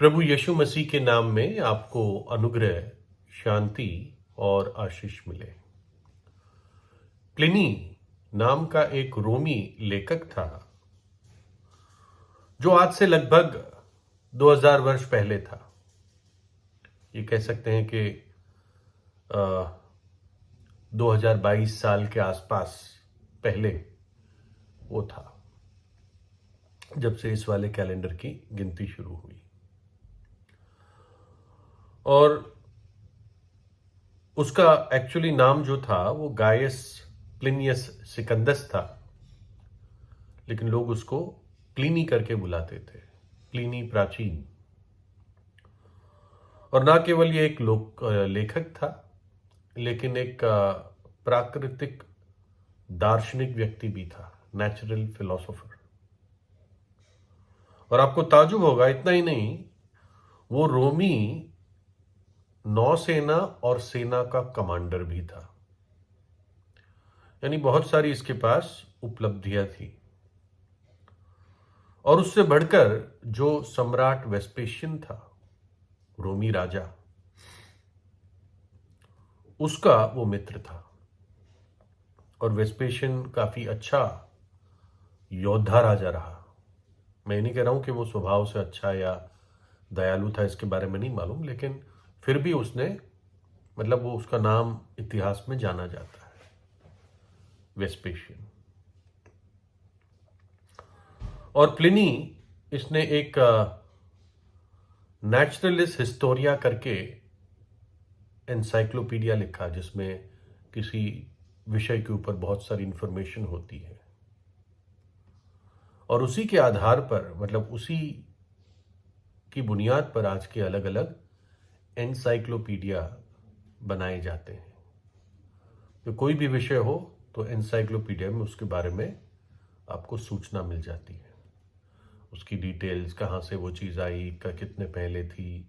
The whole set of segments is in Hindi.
प्रभु यीशु मसीह के नाम में आपको अनुग्रह, शांति और आशीष मिले। प्लिनी नाम का एक रोमी लेखक था जो आज से लगभग 2000 वर्ष पहले था। ये कह सकते हैं कि 2022 साल के आसपास पहले वो था, जब से इस वाले कैलेंडर की गिनती शुरू हुई। और उसका एक्चुअली नाम जो था वो गायस प्लिनियस सिकंदस था, लेकिन लोग उसको प्लिनी करके बुलाते थे। प्लिनी प्राचीन। और ना केवल ये एक लेखक था, लेकिन एक प्राकृतिक दार्शनिक व्यक्ति भी था, नेचुरल फिलोसोफर। और आपको ताजुब होगा, इतना ही नहीं, वो रोमी नौसेना और सेना का कमांडर भी था। यानी बहुत सारी इसके पास उपलब्धियां थी। और उससे बढ़कर जो सम्राट वेस्पेशियन था, रोमी राजा, उसका वो मित्र था। और वेस्पेशियन काफी अच्छा योद्धा राजा रहा। मैं नहीं कह रहा हूं कि वो स्वभाव से अच्छा या दयालु था, इसके बारे में नहीं मालूम, लेकिन फिर भी उसने वो उसका नाम इतिहास में जाना जाता है, वेस्पेशियन। और प्लिनी, इसने एक नेचुरलिस्ट हिस्टोरिया करके एनसाइक्लोपीडिया लिखा, जिसमें किसी विषय के ऊपर बहुत सारी इंफॉर्मेशन होती है। और उसी के आधार पर, उसी की बुनियाद पर आज के अलग अलग एनसाइक्लोपीडिया बनाए जाते हैं। तो कोई भी विषय हो तो एनसाइक्लोपीडिया में उसके बारे में आपको सूचना मिल जाती है, उसकी डिटेल्स, कहाँ से वो चीज़ आई, कितने पहले थी,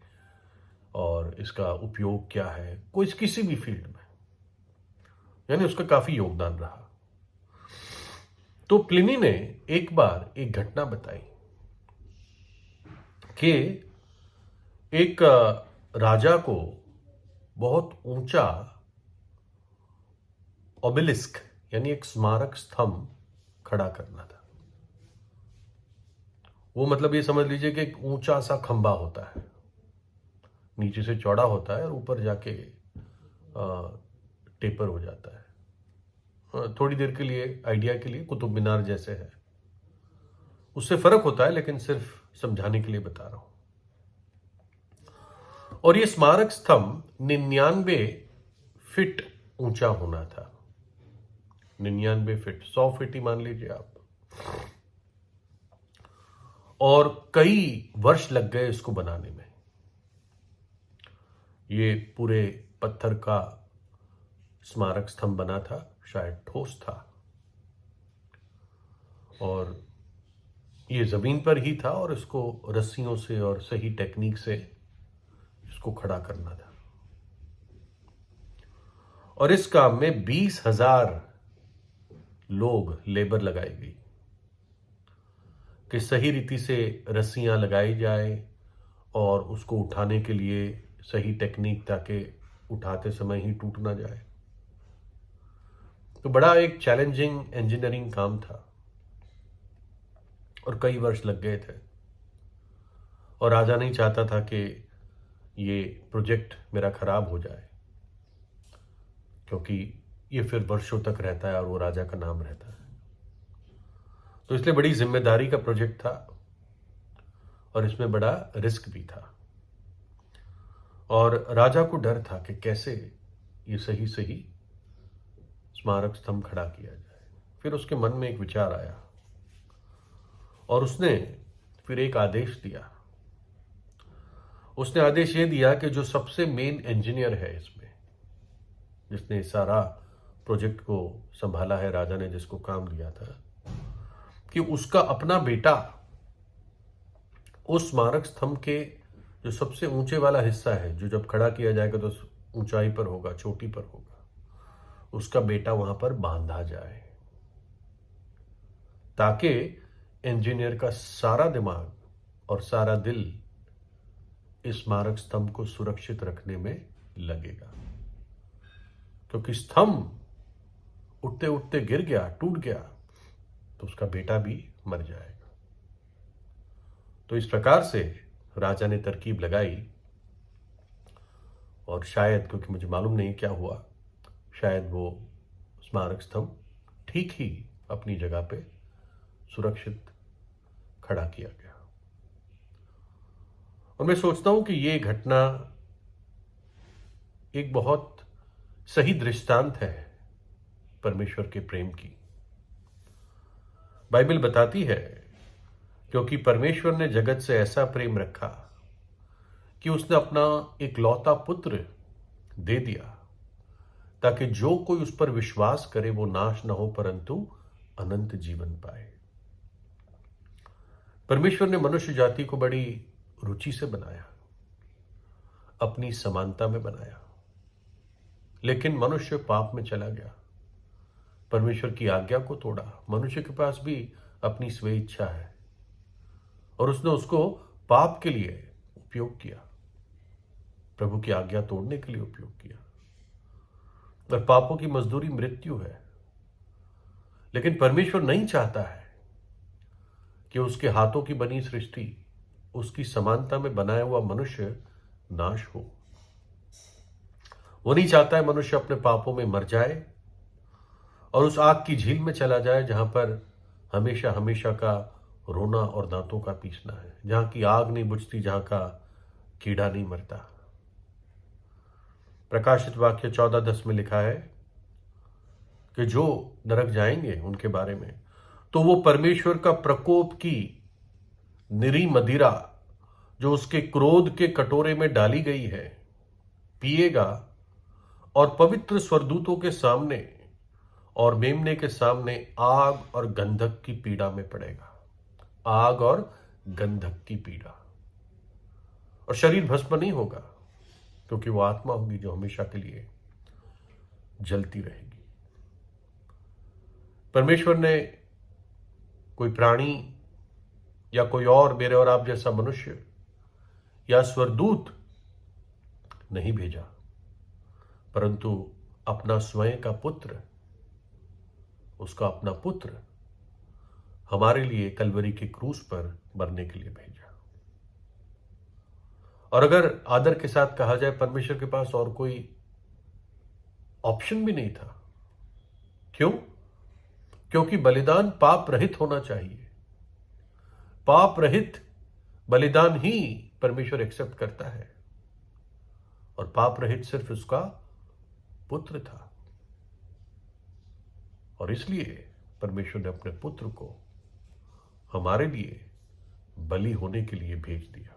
और इसका उपयोग क्या है, कोई किसी भी फील्ड में। यानी उसका काफी योगदान रहा। तो प्लिनी ने एक बार एक घटना बताई कि एक राजा को बहुत ऊंचा ओबेलिस्क, यानी एक स्मारक स्तंभ खड़ा करना था। वो ये समझ लीजिए कि एक ऊंचा सा खंबा होता है, नीचे से चौड़ा होता है और ऊपर जाके टेपर हो जाता है। थोड़ी देर के लिए, आइडिया के लिए, कुतुब मीनार जैसे है। उससे फर्क होता है, लेकिन सिर्फ समझाने के लिए बता रहा हूं। और ये स्मारक स्तंभ 99 फीट ऊंचा होना था। 99 फीट, 100 फीट ही मान लीजिए आप। और कई वर्ष लग गए इसको बनाने में। ये पूरे पत्थर का स्मारक स्तंभ बना था, शायद ठोस था, और ये जमीन पर ही था, और इसको रस्सियों से और सही टेक्निक से इसको खड़ा करना था। और इस काम में 20,000 लोग, लेबर लगाई गई कि सही रीति से रस्सियां लगाई जाए और उसको उठाने के लिए सही टेक्निक, ताकि उठाते समय ही टूट ना जाए। तो बड़ा एक चैलेंजिंग इंजीनियरिंग काम था, और कई वर्ष लग गए थे। और राजा नहीं चाहता था कि ये प्रोजेक्ट मेरा खराब हो जाए, क्योंकि ये फिर वर्षों तक रहता है और वो राजा का नाम रहता है। तो इसलिए बड़ी जिम्मेदारी का प्रोजेक्ट था, और इसमें बड़ा रिस्क भी था। और राजा को डर था कि कैसे ये सही सही स्मारक स्तंभ खड़ा किया जाए। फिर उसके मन में एक विचार आया, और उसने फिर एक आदेश दिया। उसने आदेश ये दिया कि जो सबसे मेन इंजीनियर है इसमें, जिसने सारा प्रोजेक्ट को संभाला है, राजा ने जिसको काम दिया था, कि उसका अपना बेटा उस स्मारक स्तंभ के जो सबसे ऊंचे वाला हिस्सा है, जो जब खड़ा किया जाएगा तो ऊंचाई पर होगा, चोटी पर होगा, उसका बेटा वहां पर बांधा जाए, ताकि इंजीनियर का सारा दिमाग और सारा दिल इस स्मारक स्तंभ को सुरक्षित रखने में लगेगा, क्योंकि स्तंभ उठते उठते गिर गया, टूट गया, तो उसका बेटा भी मर जाएगा। तो इस प्रकार से राजा ने तरकीब लगाई, और शायद, क्योंकि मुझे मालूम नहीं क्या हुआ, शायद वो स्मारक स्तंभ ठीक ही अपनी जगह पे सुरक्षित खड़ा किया गया। और मैं सोचता हूं कि ये घटना एक बहुत सही दृष्टांत है परमेश्वर के प्रेम की। बाइबल बताती है, क्योंकि परमेश्वर ने जगत से ऐसा प्रेम रखा कि उसने अपना इकलौता पुत्र दे दिया, ताकि जो कोई उस पर विश्वास करे वो नाश न हो परंतु अनंत जीवन पाए। परमेश्वर ने मनुष्य जाति को बड़ी रुचि से बनाया, अपनी समानता में बनाया, लेकिन मनुष्य पाप में चला गया, परमेश्वर की आज्ञा को तोड़ा। मनुष्य के पास भी अपनी स्वे इच्छा है, और उसने उसको पाप के लिए उपयोग किया, प्रभु की आज्ञा तोड़ने के लिए उपयोग किया। और पापों की मजदूरी मृत्यु है। लेकिन परमेश्वर नहीं चाहता है कि उसके हाथों की बनी सृष्टि, उसकी समानता में बनाया हुआ मनुष्य नाश हो। वो नहीं चाहता है मनुष्य अपने पापों में मर जाए और उस आग की झील में चला जाए, जहां पर हमेशा हमेशा का रोना और दांतों का पीसना है, जहां की आग नहीं बुझती, जहां का कीड़ा नहीं मरता। प्रकाशित वाक्य 14:10 में लिखा है कि जो नरक जाएंगे उनके बारे में, तो वो परमेश्वर का प्रकोप की निरी मदिरा जो उसके क्रोध के कटोरे में डाली गई है पिएगा, और पवित्र स्वर्गदूतों के सामने और मेमने के सामने आग और गंधक की पीड़ा में पड़ेगा। आग और गंधक की पीड़ा। और शरीर भस्म नहीं होगा, क्योंकि वो आत्मा होगी जो हमेशा के लिए जलती रहेगी। परमेश्वर ने कोई प्राणी या कोई और मेरे और आप जैसा मनुष्य या स्वर्गदूत नहीं भेजा, परंतु अपना स्वयं का पुत्र, उसका अपना पुत्र हमारे लिए कलवरी के क्रूस पर मरने के लिए भेजा। और अगर आदर के साथ कहा जाए, परमेश्वर के पास और कोई ऑप्शन भी नहीं था। क्यों? क्योंकि बलिदान पाप रहित होना चाहिए। पाप रहित बलिदान ही परमेश्वर एक्सेप्ट करता है, और पाप रहित सिर्फ उसका पुत्र था। और इसलिए परमेश्वर ने अपने पुत्र को हमारे लिए बलि होने के लिए भेज दिया।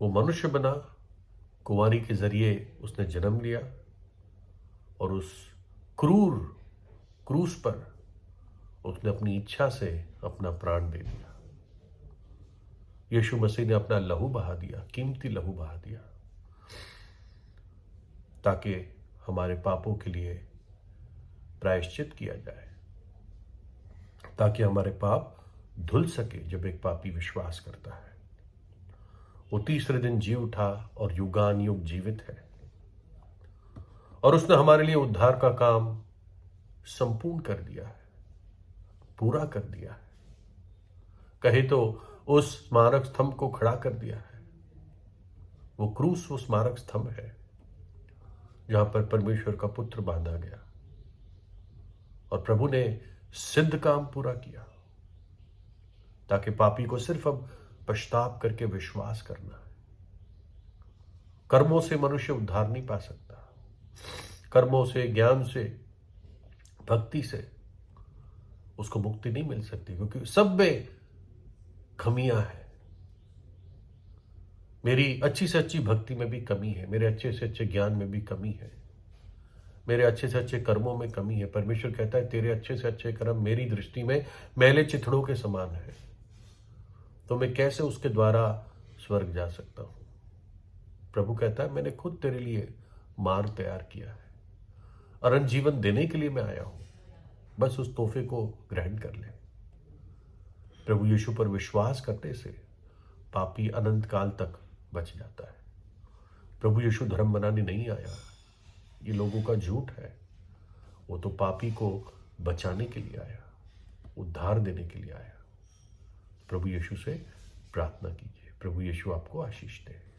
वो मनुष्य बना, कुंवारी के जरिए उसने जन्म लिया, और उस क्रूर क्रूस पर उसने अपनी इच्छा से अपना प्राण दे दिया। यीशु मसीह ने अपना लहू बहा दिया, कीमती लहू बहा दिया, ताकि हमारे पापों के लिए प्रायश्चित किया जाए, ताकि हमारे पाप धुल सके। जब एक पापी विश्वास करता है, वो तीसरे दिन जी उठा और युगान युग जीवित है, और उसने हमारे लिए उद्धार का काम संपूर्ण कर दिया है, पूरा कर दिया है। कहे तो उस स्मारक स्तंभ को खड़ा कर दिया है। वो क्रूस वो स्मारक स्तंभ है जहां पर परमेश्वर का पुत्र बांधा गया, और प्रभु ने सिद्ध काम पूरा किया, ताकि पापी को सिर्फ अब पश्चाताप करके विश्वास करना है। कर्मों से मनुष्य उद्धार नहीं पा सकता। कर्मों से, ज्ञान से, भक्ति से उसको मुक्ति नहीं मिल सकती, क्योंकि सब में खमियां हैं। मेरी अच्छी से अच्छी भक्ति में भी कमी है, मेरे अच्छे से अच्छे ज्ञान में भी कमी है, मेरे अच्छे से अच्छे कर्मों में कमी है। परमेश्वर कहता है, तेरे अच्छे से अच्छे कर्म मेरी दृष्टि में मैले चिथड़ों के समान है, तो मैं कैसे उसके द्वारा स्वर्ग जा सकता हूं। प्रभु कहता है, मैंने खुद तेरे लिए मार्ग तैयार किया है, अनंत जीवन देने के लिए मैं आया हूं, बस उस तोहफे को ग्रहण कर ले। प्रभु यीशु पर विश्वास करने से पापी अनंत काल तक बच जाता है। प्रभु यीशु धर्म बनाने नहीं आया, ये लोगों का झूठ है। वो तो पापी को बचाने के लिए आया, उद्धार देने के लिए आया। प्रभु यीशु से प्रार्थना कीजिए, प्रभु यीशु आपको आशीष दे।